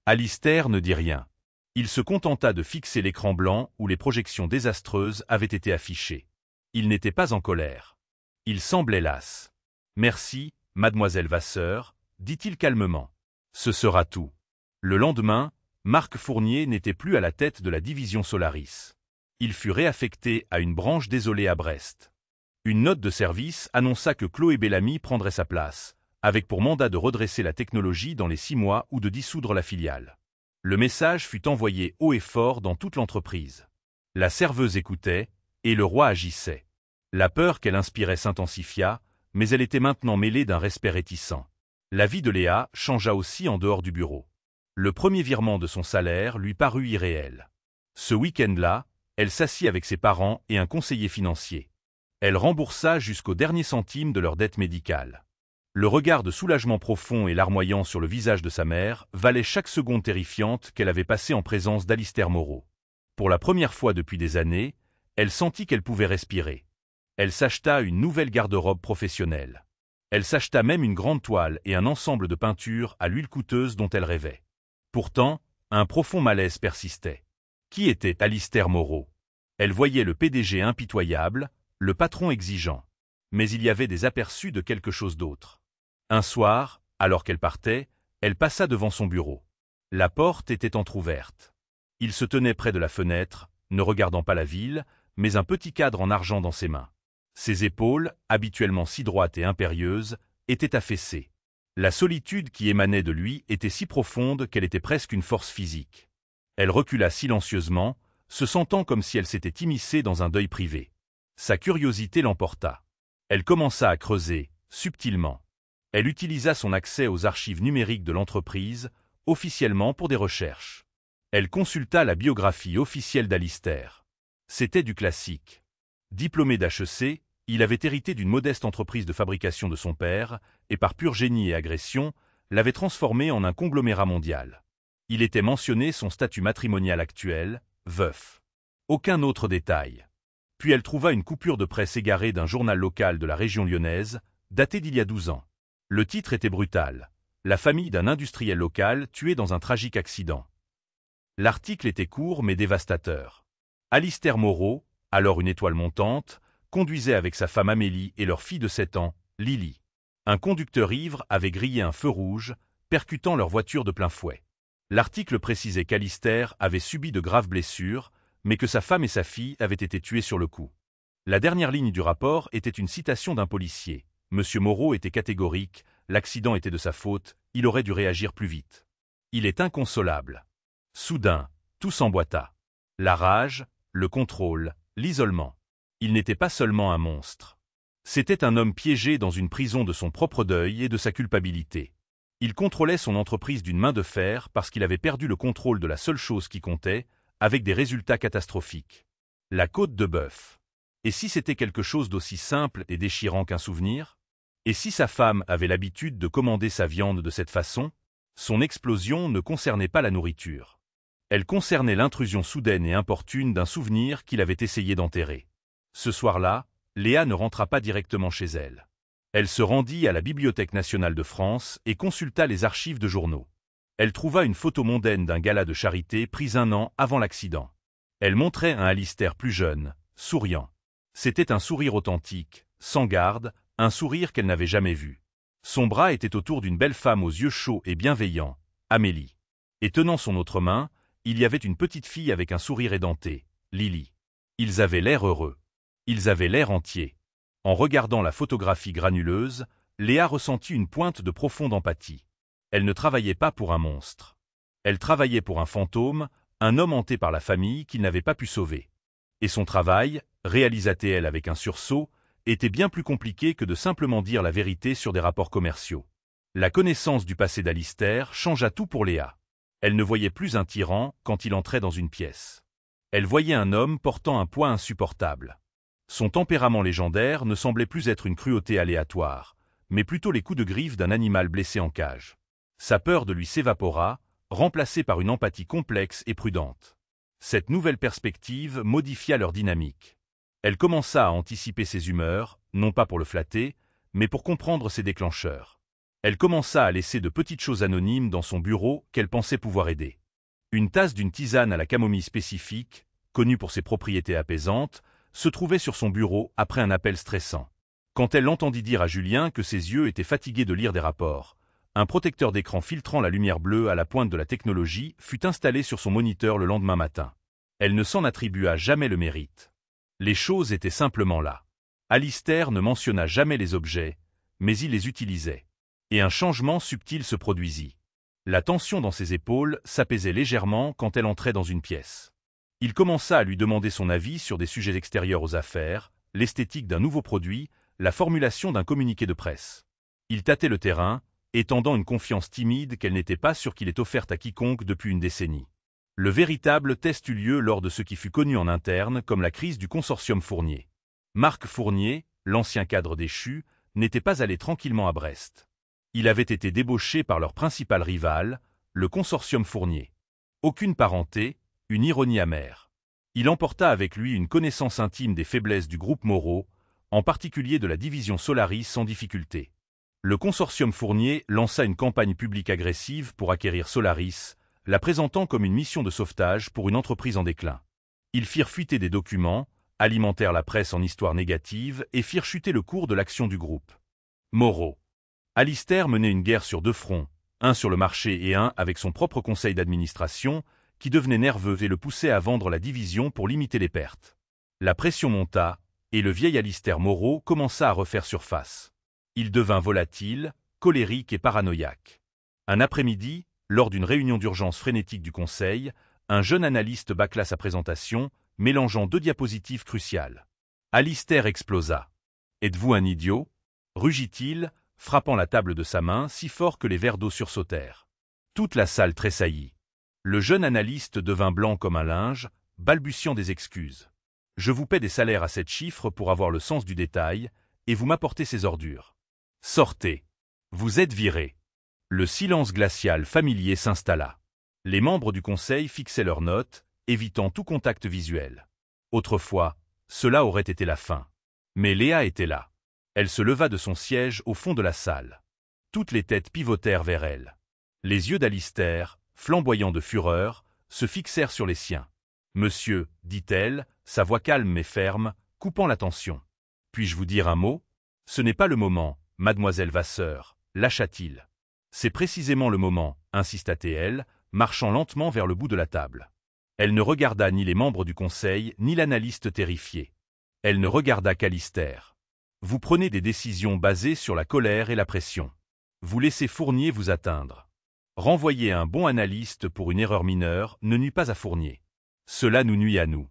Alistair ne dit rien. Il se contenta de fixer l'écran blanc où les projections désastreuses avaient été affichées. Il n'était pas en colère. Il semblait las. « Merci, mademoiselle Vasseur, dit-il calmement. Ce sera tout. » Le lendemain, Marc Fournier n'était plus à la tête de la division Solaris. Il fut réaffecté à une branche désolée à Brest. Une note de service annonça que Chloé Bellamy prendrait sa place, avec pour mandat de redresser la technologie dans les 6 mois ou de dissoudre la filiale. Le message fut envoyé haut et fort dans toute l'entreprise. La serveuse écoutait, et le roi agissait. La peur qu'elle inspirait s'intensifia, mais elle était maintenant mêlée d'un respect réticent. La vie de Léa changea aussi en dehors du bureau. Le premier virement de son salaire lui parut irréel. Ce week-end-là, elle s'assit avec ses parents et un conseiller financier. Elle remboursa jusqu'au dernier centime de leur dette médicale. Le regard de soulagement profond et larmoyant sur le visage de sa mère valait chaque seconde terrifiante qu'elle avait passée en présence d'Alistair Moreau. Pour la première fois depuis des années, elle sentit qu'elle pouvait respirer. Elle s'acheta une nouvelle garde-robe professionnelle. Elle s'acheta même une grande toile et un ensemble de peintures à l'huile coûteuse dont elle rêvait. Pourtant, un profond malaise persistait. Qui était Alistair Moreau? Elle voyait le PDG impitoyable, le patron exigeant. Mais il y avait des aperçus de quelque chose d'autre. Un soir, alors qu'elle partait, elle passa devant son bureau. La porte était entr'ouverte. Il se tenait près de la fenêtre, ne regardant pas la ville, mais un petit cadre en argent dans ses mains. Ses épaules, habituellement si droites et impérieuses, étaient affaissées. La solitude qui émanait de lui était si profonde qu'elle était presque une force physique. Elle recula silencieusement, se sentant comme si elle s'était immiscée dans un deuil privé. Sa curiosité l'emporta. Elle commença à creuser, subtilement. Elle utilisa son accès aux archives numériques de l'entreprise, officiellement pour des recherches. Elle consulta la biographie officielle d'Alistair. C'était du classique. Diplômé d'HEC, il avait hérité d'une modeste entreprise de fabrication de son père, et par pur génie et agression, l'avait transformée en un conglomérat mondial. Il était mentionné son statut matrimonial actuel, veuf. Aucun autre détail. Puis elle trouva une coupure de presse égarée d'un journal local de la région lyonnaise, daté d'il y a 12 ans. Le titre était brutal. La famille d'un industriel local tué dans un tragique accident. L'article était court mais dévastateur. Alistair Moreau, alors une étoile montante, conduisait avec sa femme Amélie et leur fille de 7 ans, Lily. Un conducteur ivre avait grillé un feu rouge, percutant leur voiture de plein fouet. L'article précisait qu'Alistair avait subi de graves blessures, mais que sa femme et sa fille avaient été tuées sur le coup. La dernière ligne du rapport était une citation d'un policier. Monsieur Moreau était catégorique, l'accident était de sa faute, il aurait dû réagir plus vite. Il est inconsolable. Soudain, tout s'emboîta. La rage, le contrôle, l'isolement. Il n'était pas seulement un monstre. C'était un homme piégé dans une prison de son propre deuil et de sa culpabilité. Il contrôlait son entreprise d'une main de fer parce qu'il avait perdu le contrôle de la seule chose qui comptait, avec des résultats catastrophiques. La côte de bœuf. Et si c'était quelque chose d'aussi simple et déchirant qu'un souvenir? Et si sa femme avait l'habitude de commander sa viande de cette façon? Son explosion ne concernait pas la nourriture. Elle concernait l'intrusion soudaine et importune d'un souvenir qu'il avait essayé d'enterrer. Ce soir-là, Léa ne rentra pas directement chez elle. Elle se rendit à la Bibliothèque nationale de France et consulta les archives de journaux. Elle trouva une photo mondaine d'un gala de charité prise 1 an avant l'accident. Elle montrait un Alistair plus jeune, souriant. C'était un sourire authentique, sans garde, un sourire qu'elle n'avait jamais vu. Son bras était autour d'une belle femme aux yeux chauds et bienveillants, Amélie. Et tenant son autre main, il y avait une petite fille avec un sourire édenté, Lily. Ils avaient l'air heureux. Ils avaient l'air entiers. En regardant la photographie granuleuse, Léa ressentit une pointe de profonde empathie. Elle ne travaillait pas pour un monstre. Elle travaillait pour un fantôme, un homme hanté par la famille qu'il n'avait pas pu sauver. Et son travail, réalisa-t-elle avec un sursaut, était bien plus compliqué que de simplement dire la vérité sur des rapports commerciaux. La connaissance du passé d'Alistair changea tout pour Léa. Elle ne voyait plus un tyran quand il entrait dans une pièce. Elle voyait un homme portant un poids insupportable. Son tempérament légendaire ne semblait plus être une cruauté aléatoire, mais plutôt les coups de griffe d'un animal blessé en cage. Sa peur de lui s'évapora, remplacée par une empathie complexe et prudente. Cette nouvelle perspective modifia leur dynamique. Elle commença à anticiper ses humeurs, non pas pour le flatter, mais pour comprendre ses déclencheurs. Elle commença à laisser de petites choses anonymes dans son bureau qu'elle pensait pouvoir aider. Une tasse d'une tisane à la camomille spécifique, connue pour ses propriétés apaisantes, se trouvait sur son bureau après un appel stressant. Quand elle entendit dire à Julien que ses yeux étaient fatigués de lire des rapports, un protecteur d'écran filtrant la lumière bleue à la pointe de la technologie fut installé sur son moniteur le lendemain matin. Elle ne s'en attribua jamais le mérite. Les choses étaient simplement là. Alistair ne mentionna jamais les objets, mais il les utilisait. Et un changement subtil se produisit. La tension dans ses épaules s'apaisait légèrement quand elle entrait dans une pièce. Il commença à lui demander son avis sur des sujets extérieurs aux affaires, l'esthétique d'un nouveau produit, la formulation d'un communiqué de presse. Il tâtait le terrain, étendant une confiance timide qu'elle n'était pas sûre qu'il ait offerte à quiconque depuis une décennie. Le véritable test eut lieu lors de ce qui fut connu en interne comme la crise du consortium Fournier. Marc Fournier, l'ancien cadre déchu, n'était pas allé tranquillement à Brest. Il avait été débauché par leur principal rival, le consortium Fournier. Aucune parenté, une ironie amère. Il emporta avec lui une connaissance intime des faiblesses du groupe Moreau, en particulier de la division Solaris sans difficulté. Le consortium Fournier lança une campagne publique agressive pour acquérir Solaris, la présentant comme une mission de sauvetage pour une entreprise en déclin. Ils firent fuiter des documents, alimentèrent la presse en histoires négatives et firent chuter le cours de l'action du groupe. Moreau. Alistair menait une guerre sur 2 fronts, un sur le marché et un avec son propre conseil d'administration, qui devenait nerveux et le poussait à vendre la division pour limiter les pertes. La pression monta, et le vieil Alistair Moreau commença à refaire surface. Il devint volatile, colérique et paranoïaque. Un après-midi, lors d'une réunion d'urgence frénétique du conseil, un jeune analyste bâcla sa présentation, mélangeant 2 diapositives cruciales. Alistair explosa. « Êtes-vous un idiot ?» rugit-il, frappant la table de sa main si fort que les verres d'eau sursautèrent. Toute la salle tressaillit. Le jeune analyste devint blanc comme un linge, balbutiant des excuses. « Je vous paie des salaires à 7 chiffres pour avoir le sens du détail, et vous m'apportez ces ordures. Sortez. Vous êtes viré. » Le silence glacial familier s'installa. Les membres du conseil fixaient leurs notes, évitant tout contact visuel. Autrefois, cela aurait été la fin. Mais Léa était là. Elle se leva de son siège au fond de la salle. Toutes les têtes pivotèrent vers elle. Les yeux d'Alistair, flamboyants de fureur, se fixèrent sur les siens. « Monsieur, dit-elle, sa voix calme mais ferme, coupant l'attention. Puis-je vous dire un mot ? Ce n'est pas le moment, mademoiselle Vasseur, lâcha-t-il. C'est précisément le moment, insista-t-elle, marchant lentement vers le bout de la table. Elle ne regarda ni les membres du conseil, ni l'analyste terrifié. Elle ne regarda qu'Alistair. Vous prenez des décisions basées sur la colère et la pression. Vous laissez Fournier vous atteindre. Renvoyer un bon analyste pour une erreur mineure ne nuit pas à Fournier. Cela nous nuit à nous.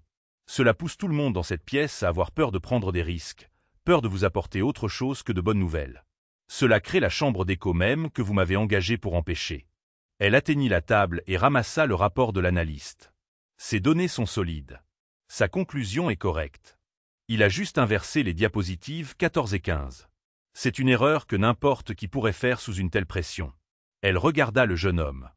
Cela pousse tout le monde dans cette pièce à avoir peur de prendre des risques, peur de vous apporter autre chose que de bonnes nouvelles. Cela crée la chambre d'écho même que vous m'avez engagée pour empêcher. » Elle atteignit la table et ramassa le rapport de l'analyste. Ces données sont solides. Sa conclusion est correcte. Il a juste inversé les diapositives 14 et 15. C'est une erreur que n'importe qui pourrait faire sous une telle pression. Elle regarda le jeune homme.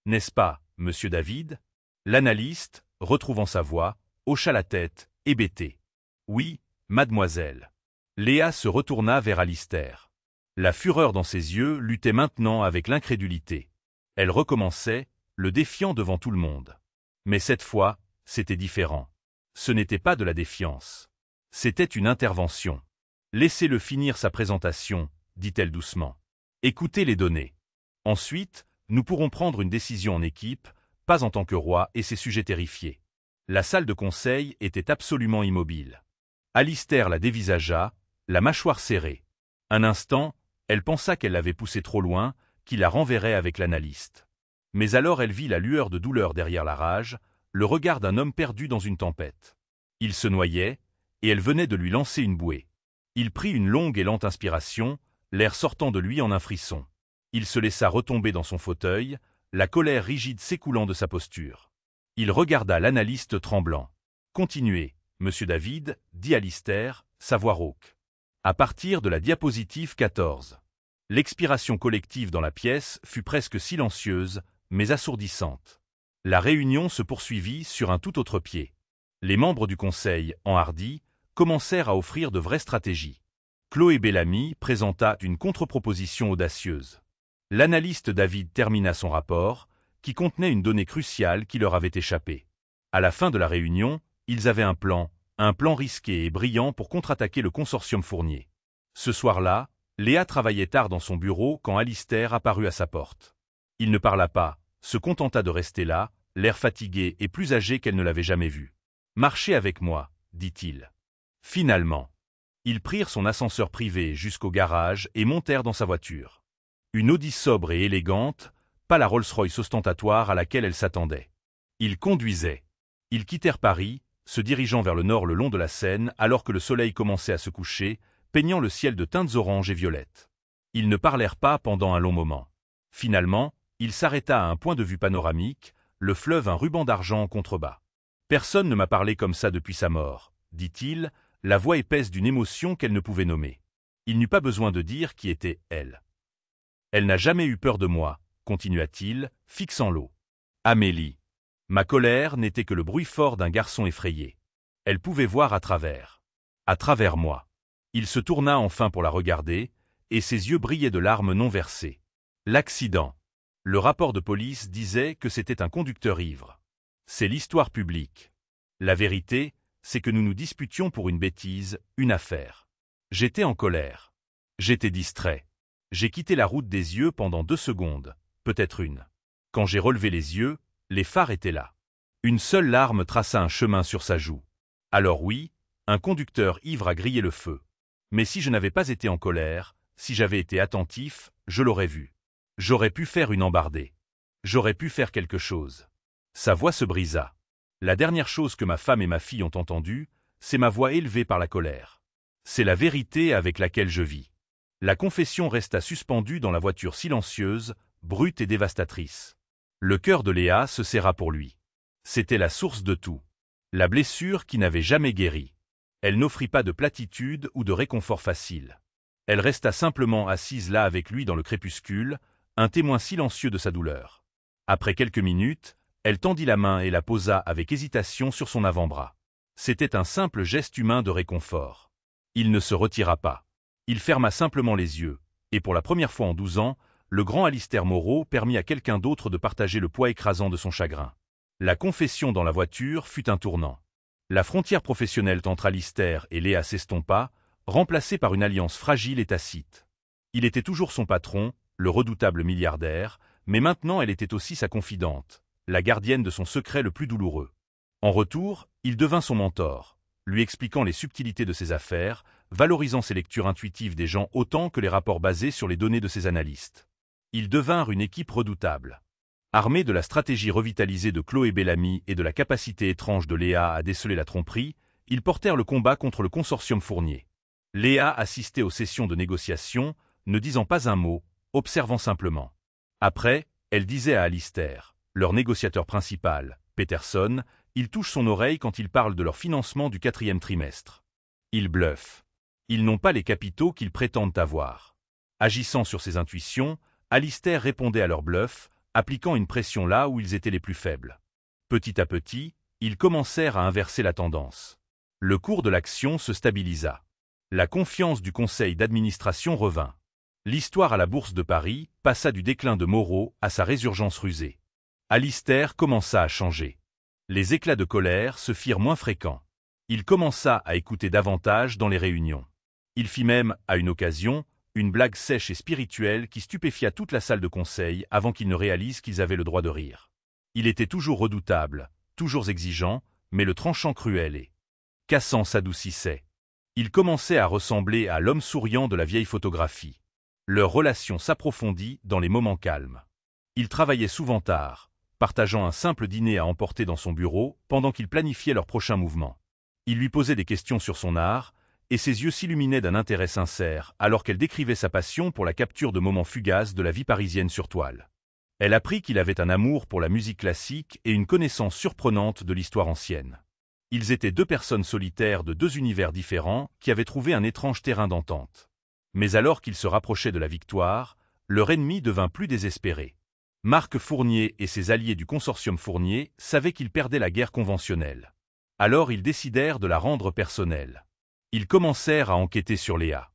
N'est-ce pas, monsieur David? L'analyste, retrouvant sa voix, hocha la tête, hébété. Oui, mademoiselle. Léa se retourna vers Alistair. La fureur dans ses yeux luttait maintenant avec l'incrédulité. Elle recommençait, le défiant devant tout le monde. Mais cette fois, c'était différent. Ce n'était pas de la défiance. C'était une intervention. Laissez-le finir sa présentation, dit-elle doucement. Écoutez les données. Ensuite, nous pourrons prendre une décision en équipe, pas en tant que roi et ses sujets terrifiés. La salle de conseil était absolument immobile. Alistair la dévisagea, la mâchoire serrée. Un instant, elle pensa qu'elle l'avait poussé trop loin, qu'il la renverrait avec l'analyste. Mais alors elle vit la lueur de douleur derrière la rage, le regard d'un homme perdu dans une tempête. Il se noyait, et elle venait de lui lancer une bouée. Il prit une longue et lente inspiration, l'air sortant de lui en un frisson. Il se laissa retomber dans son fauteuil, la colère rigide s'écoulant de sa posture. Il regarda l'analyste tremblant. « Continuez, monsieur David, dit Alistair, sa voix rauque. À partir de la diapositive 14. L'expiration collective dans la pièce fut presque silencieuse, mais assourdissante. La réunion se poursuivit sur un tout autre pied. Les membres du conseil, enhardis, commencèrent à offrir de vraies stratégies. Chloé Bellamy présenta une contre-proposition audacieuse. L'analyste David termina son rapport, qui contenait une donnée cruciale qui leur avait échappé. À la fin de la réunion, ils avaient un plan risqué et brillant pour contre-attaquer le consortium Fournier. Ce soir-là, Léa travaillait tard dans son bureau quand Alistair apparut à sa porte. Il ne parla pas, se contenta de rester là, l'air fatigué et plus âgé qu'elle ne l'avait jamais vu. « Marchez avec moi, dit-il. Finalement, ils prirent son ascenseur privé jusqu'au garage et montèrent dans sa voiture. Une Audi sobre et élégante, pas la Rolls-Royce ostentatoire à laquelle elle s'attendait. Ils conduisaient. Ils quittèrent Paris, se dirigeant vers le nord le long de la Seine alors que le soleil commençait à se coucher, peignant le ciel de teintes oranges et violettes. Ils ne parlèrent pas pendant un long moment. Finalement, il s'arrêta à un point de vue panoramique, le fleuve un ruban d'argent en contrebas. « Personne ne m'a parlé comme ça depuis sa mort, » dit-il, la voix épaisse d'une émotion qu'elle ne pouvait nommer. Il n'eut pas besoin de dire qui était elle. « Elle n'a jamais eu peur de moi, » continua-t-il, fixant l'eau. « Amélie. Ma colère n'était que le bruit fort d'un garçon effrayé. Elle pouvait voir à travers. À travers moi. » Il se tourna enfin pour la regarder, et ses yeux brillaient de larmes non versées. L'accident. Le rapport de police disait que c'était un conducteur ivre. C'est l'histoire publique. La vérité, c'est que nous nous disputions pour une bêtise, une affaire. J'étais en colère. J'étais distrait. J'ai quitté la route des yeux pendant 2 secondes, peut-être une. Quand j'ai relevé les yeux, les phares étaient là. Une seule larme traça un chemin sur sa joue. Alors oui, un conducteur ivre a grillé le feu. Mais si je n'avais pas été en colère, si j'avais été attentif, je l'aurais vu. J'aurais pu faire une embardée. J'aurais pu faire quelque chose. Sa voix se brisa. La dernière chose que ma femme et ma fille ont entendue, c'est ma voix élevée par la colère. C'est la vérité avec laquelle je vis. La confession resta suspendue dans la voiture silencieuse, brute et dévastatrice. Le cœur de Léa se serra pour lui. C'était la source de tout. La blessure qui n'avait jamais guéri. Elle n'offrit pas de platitude ou de réconfort facile. Elle resta simplement assise là avec lui dans le crépuscule, un témoin silencieux de sa douleur. Après quelques minutes, elle tendit la main et la posa avec hésitation sur son avant-bras. C'était un simple geste humain de réconfort. Il ne se retira pas. Il ferma simplement les yeux, et pour la première fois en 12 ans, le grand Alistair Moreau permit à quelqu'un d'autre de partager le poids écrasant de son chagrin. La confession dans la voiture fut un tournant. La frontière professionnelle entre Alistair et Léa s'estompa, remplacée par une alliance fragile et tacite. Il était toujours son patron, le redoutable milliardaire, mais maintenant elle était aussi sa confidente, la gardienne de son secret le plus douloureux. En retour, il devint son mentor, lui expliquant les subtilités de ses affaires, valorisant ses lectures intuitives des gens autant que les rapports basés sur les données de ses analystes. Ils devinrent une équipe redoutable. Armés de la stratégie revitalisée de Chloé Bellamy et de la capacité étrange de Léa à déceler la tromperie, ils portèrent le combat contre le consortium Fournier. Léa assistait aux sessions de négociation, ne disant pas un mot, observant simplement. Après, elle disait à Alistair, leur négociateur principal, Peterson, il touche son oreille quand il parle de leur financement du 4e trimestre. Ils bluffent. Ils n'ont pas les capitaux qu'ils prétendent avoir. Agissant sur ses intuitions, Alistair répondait à leurs bluffs, appliquant une pression là où ils étaient les plus faibles. Petit à petit, ils commencèrent à inverser la tendance. Le cours de l'action se stabilisa. La confiance du conseil d'administration revint. L'histoire à la Bourse de Paris passa du déclin de Moreau à sa résurgence rusée. Alistair commença à changer. Les éclats de colère se firent moins fréquents. Il commença à écouter davantage dans les réunions. Il fit même, à une occasion, une blague sèche et spirituelle qui stupéfia toute la salle de conseil avant qu'ils ne réalisent qu'ils avaient le droit de rire. Il était toujours redoutable, toujours exigeant, mais le tranchant cruel et cassant s'adoucissait. Il commençait à ressembler à l'homme souriant de la vieille photographie. Leur relation s'approfondit dans les moments calmes. Ils travaillaient souvent tard, partageant un simple dîner à emporter dans son bureau pendant qu'ils planifiaient leur prochain mouvement. Il lui posait des questions sur son art, et ses yeux s'illuminaient d'un intérêt sincère alors qu'elle décrivait sa passion pour la capture de moments fugaces de la vie parisienne sur toile. Elle apprit qu'il avait un amour pour la musique classique et une connaissance surprenante de l'histoire ancienne. Ils étaient deux personnes solitaires de deux univers différents qui avaient trouvé un étrange terrain d'entente. Mais alors qu'ils se rapprochaient de la victoire, leur ennemi devint plus désespéré. Marc Fournier et ses alliés du consortium Fournier savaient qu'ils perdaient la guerre conventionnelle. Alors ils décidèrent de la rendre personnelle. Ils commencèrent à enquêter sur Léa.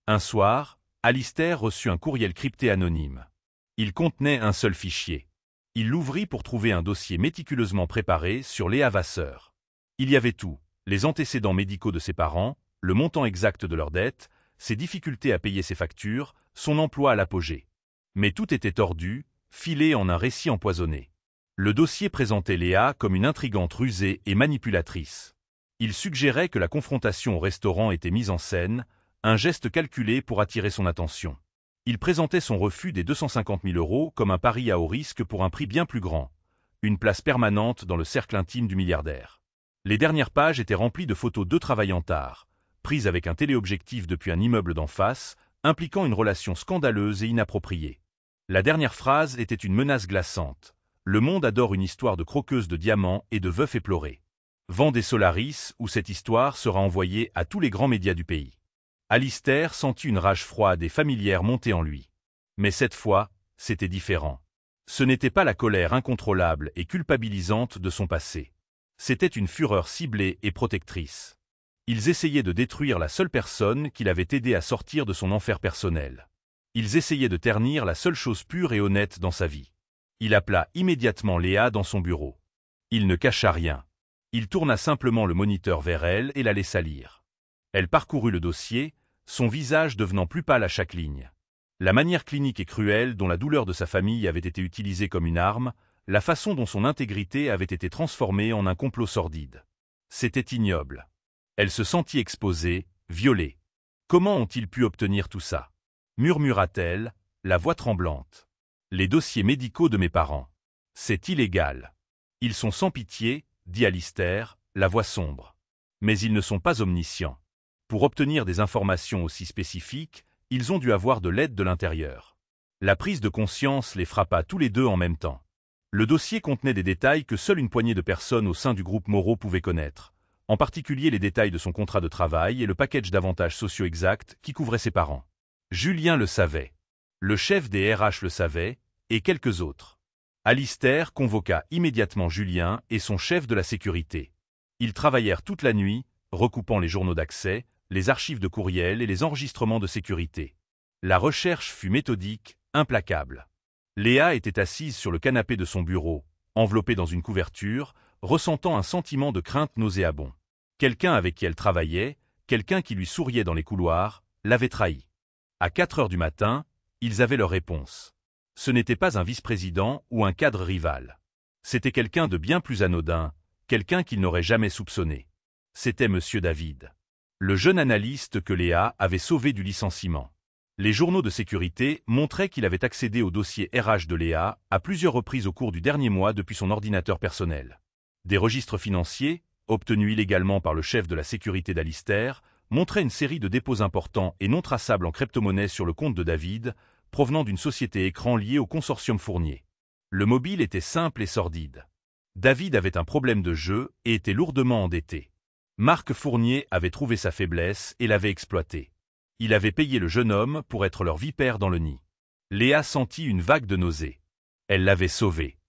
Un soir, Alistair reçut un courriel crypté anonyme. Il contenait un seul fichier. Il l'ouvrit pour trouver un dossier méticuleusement préparé sur Léa Vasseur. Il y avait tout, les antécédents médicaux de ses parents, le montant exact de leurs dettes, ses difficultés à payer ses factures, son emploi à l'apogée. Mais tout était tordu, filé en un récit empoisonné. Le dossier présentait Léa comme une intrigante rusée et manipulatrice. Il suggérait que la confrontation au restaurant était mise en scène, un geste calculé pour attirer son attention. Il présentait son refus des 250 000 € comme un pari à haut risque pour un prix bien plus grand, une place permanente dans le cercle intime du milliardaire. Les dernières pages étaient remplies de photos d'eux travaillant tard, prises avec un téléobjectif depuis un immeuble d'en face, impliquant une relation scandaleuse et inappropriée. La dernière phrase était une menace glaçante. Le monde adore une histoire de croqueuse de diamants et de veufs éplorés. Vendez Solaris, où cette histoire sera envoyée à tous les grands médias du pays. Alistair sentit une rage froide et familière monter en lui. Mais cette fois, c'était différent. Ce n'était pas la colère incontrôlable et culpabilisante de son passé. C'était une fureur ciblée et protectrice. Ils essayaient de détruire la seule personne qui l'avait aidé à sortir de son enfer personnel. Ils essayaient de ternir la seule chose pure et honnête dans sa vie. Il appela immédiatement Léa dans son bureau. Il ne cacha rien. Il tourna simplement le moniteur vers elle et la laissa lire. Elle parcourut le dossier, son visage devenant plus pâle à chaque ligne. La manière clinique et cruelle dont la douleur de sa famille avait été utilisée comme une arme, la façon dont son intégrité avait été transformée en un complot sordide. C'était ignoble. Elle se sentit exposée, violée. Comment ont-ils pu obtenir tout ça? Murmura-t-elle, la voix tremblante. Les dossiers médicaux de mes parents. C'est illégal. Ils sont sans pitié, dit Alistair, la voix sombre. Mais ils ne sont pas omniscients. Pour obtenir des informations aussi spécifiques, ils ont dû avoir de l'aide de l'intérieur. La prise de conscience les frappa tous les deux en même temps. Le dossier contenait des détails que seule une poignée de personnes au sein du groupe Moreau pouvaient connaître, en particulier les détails de son contrat de travail et le package d'avantages sociaux exacts qui couvrait ses parents. Julien le savait. Le chef des RH le savait, et quelques autres. Alistair convoqua immédiatement Julien et son chef de la sécurité. Ils travaillèrent toute la nuit, recoupant les journaux d'accès, les archives de courriel et les enregistrements de sécurité. La recherche fut méthodique, implacable. Léa était assise sur le canapé de son bureau, enveloppée dans une couverture, ressentant un sentiment de crainte nauséabond. Quelqu'un avec qui elle travaillait, quelqu'un qui lui souriait dans les couloirs, l'avait trahie. À 4 heures du matin, ils avaient leur réponse. Ce n'était pas un vice-président ou un cadre rival. C'était quelqu'un de bien plus anodin, quelqu'un qu'ils n'auraient jamais soupçonné. C'était Monsieur David. Le jeune analyste que Léa avait sauvé du licenciement. Les journaux de sécurité montraient qu'il avait accédé au dossier RH de Léa à plusieurs reprises au cours du dernier mois depuis son ordinateur personnel. Des registres financiers, obtenus illégalement par le chef de la sécurité d'Alistair, montraient une série de dépôts importants et non traçables en crypto-monnaie sur le compte de David, provenant d'une société écran liée au consortium Fournier. Le mobile était simple et sordide. David avait un problème de jeu et était lourdement endetté. Marc Fournier avait trouvé sa faiblesse et l'avait exploitée. Il avait payé le jeune homme pour être leur vipère dans le nid. Léa sentit une vague de nausée. Elle l'avait sauvé.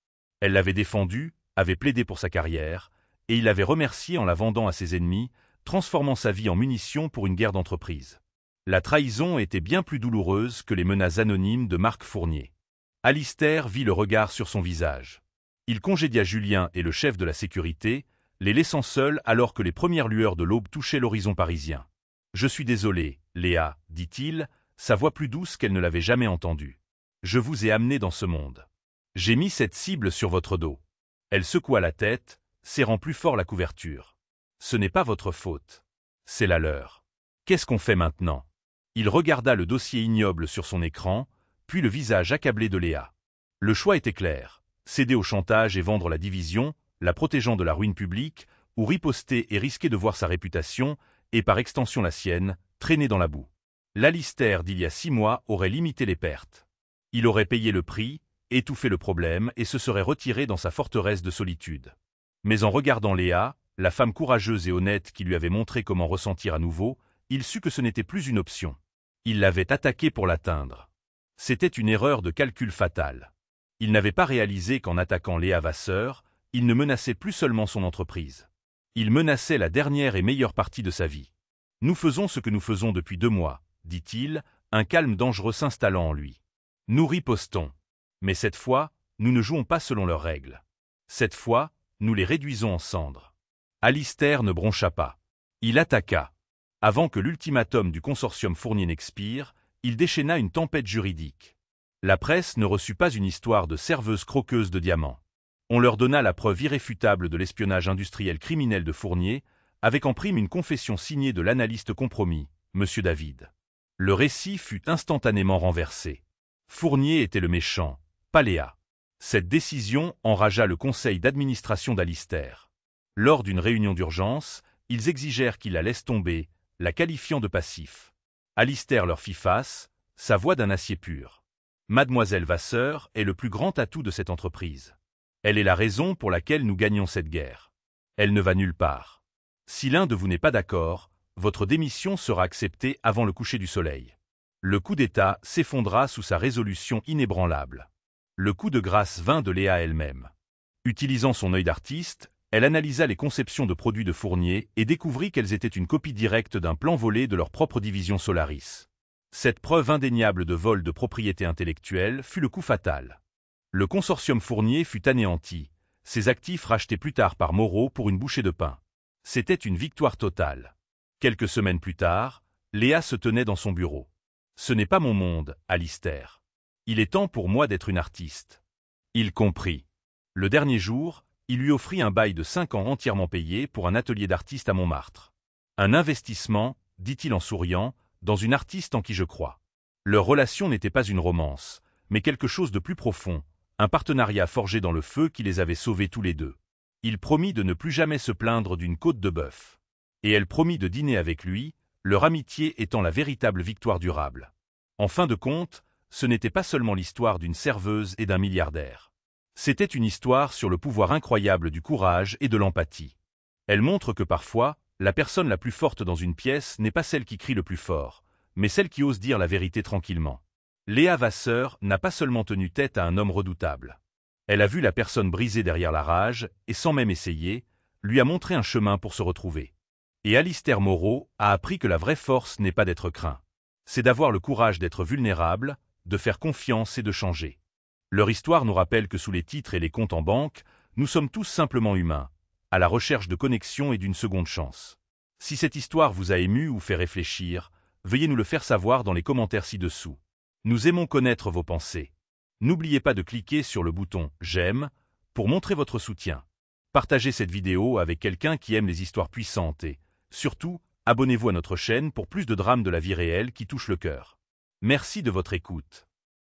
Elle l'avait défendu, avait plaidé pour sa carrière, et il l'avait remercié en la vendant à ses ennemis, transformant sa vie en munition pour une guerre d'entreprise. La trahison était bien plus douloureuse que les menaces anonymes de Marc Fournier. Alistair vit le regard sur son visage. Il congédia Julien et le chef de la sécurité, les laissant seuls alors que les premières lueurs de l'aube touchaient l'horizon parisien. « Je suis désolé, Léa, dit-il, sa voix plus douce qu'elle ne l'avait jamais entendue. Je vous ai amené dans ce monde. J'ai mis cette cible sur votre dos. » Elle secoua la tête, serrant plus fort la couverture. « Ce n'est pas votre faute. C'est la leur. Qu'est-ce qu'on fait maintenant ?» Il regarda le dossier ignoble sur son écran, puis le visage accablé de Léa. Le choix était clair, céder au chantage et vendre la division, la protégeant de la ruine publique, ou riposter et risquer de voir sa réputation, et par extension la sienne, traîner dans la boue. L'Alistair d'il y a 6 mois aurait limité les pertes. Il aurait payé le prix, étouffé le problème et se serait retiré dans sa forteresse de solitude. Mais en regardant Léa, la femme courageuse et honnête qui lui avait montré comment ressentir à nouveau, il sut que ce n'était plus une option. Il l'avait attaquée pour l'atteindre. C'était une erreur de calcul fatale. Il n'avait pas réalisé qu'en attaquant Léa Vasseur, il ne menaçait plus seulement son entreprise. Il menaçait la dernière et meilleure partie de sa vie. « Nous faisons ce que nous faisons depuis 2 mois, dit-il, un calme dangereux s'installant en lui. Nous ripostons. Mais cette fois, nous ne jouons pas selon leurs règles. Cette fois, nous les réduisons en cendres. » Alistair ne broncha pas. Il attaqua. Avant que l'ultimatum du consortium Fournier n'expire, il déchaîna une tempête juridique. La presse ne reçut pas une histoire de serveuse croqueuse de diamants. On leur donna la preuve irréfutable de l'espionnage industriel criminel de Fournier, avec en prime une confession signée de l'analyste compromis, M. David. Le récit fut instantanément renversé. Fournier était le méchant, pas Léa. Cette décision enragea le conseil d'administration d'Alistair. Lors d'une réunion d'urgence, ils exigèrent qu'il la laisse tomber, la qualifiant de passif. Alistair leur fit face, sa voix d'un acier pur. Mademoiselle Vasseur est le plus grand atout de cette entreprise. Elle est la raison pour laquelle nous gagnons cette guerre. Elle ne va nulle part. Si l'un de vous n'est pas d'accord, votre démission sera acceptée avant le coucher du soleil. Le coup d'État s'effondra sous sa résolution inébranlable. Le coup de grâce vint de Léa elle-même. Utilisant son œil d'artiste, elle analysa les conceptions de produits de Fournier et découvrit qu'elles étaient une copie directe d'un plan volé de leur propre division Solaris. Cette preuve indéniable de vol de propriété intellectuelle fut le coup fatal. Le consortium Fournier fut anéanti, ses actifs rachetés plus tard par Moreau pour une bouchée de pain. C'était une victoire totale. Quelques semaines plus tard, Léa se tenait dans son bureau. « Ce n'est pas mon monde, Alistair. Il est temps pour moi d'être une artiste. » Il comprit. Le dernier jour, il lui offrit un bail de 5 ans entièrement payé pour un atelier d'artiste à Montmartre. Un investissement, dit-il en souriant, dans une artiste en qui je crois. Leur relation n'était pas une romance, mais quelque chose de plus profond, un partenariat forgé dans le feu qui les avait sauvés tous les deux. Il promit de ne plus jamais se plaindre d'une côte de bœuf. Et elle promit de dîner avec lui, leur amitié étant la véritable victoire durable. En fin de compte, ce n'était pas seulement l'histoire d'une serveuse et d'un milliardaire. C'était une histoire sur le pouvoir incroyable du courage et de l'empathie. Elle montre que parfois, la personne la plus forte dans une pièce n'est pas celle qui crie le plus fort, mais celle qui ose dire la vérité tranquillement. Léa Vasseur n'a pas seulement tenu tête à un homme redoutable. Elle a vu la personne brisée derrière la rage et sans même essayer, lui a montré un chemin pour se retrouver. Et Alistair Moreau a appris que la vraie force n'est pas d'être craint. C'est d'avoir le courage d'être vulnérable, de faire confiance et de changer. Leur histoire nous rappelle que sous les titres et les comptes en banque, nous sommes tous simplement humains, à la recherche de connexion et d'une seconde chance. Si cette histoire vous a ému ou fait réfléchir, veuillez nous le faire savoir dans les commentaires ci-dessous. Nous aimons connaître vos pensées. N'oubliez pas de cliquer sur le bouton « J'aime » pour montrer votre soutien. Partagez cette vidéo avec quelqu'un qui aime les histoires puissantes et, surtout, abonnez-vous à notre chaîne pour plus de drames de la vie réelle qui touchent le cœur. Merci de votre écoute.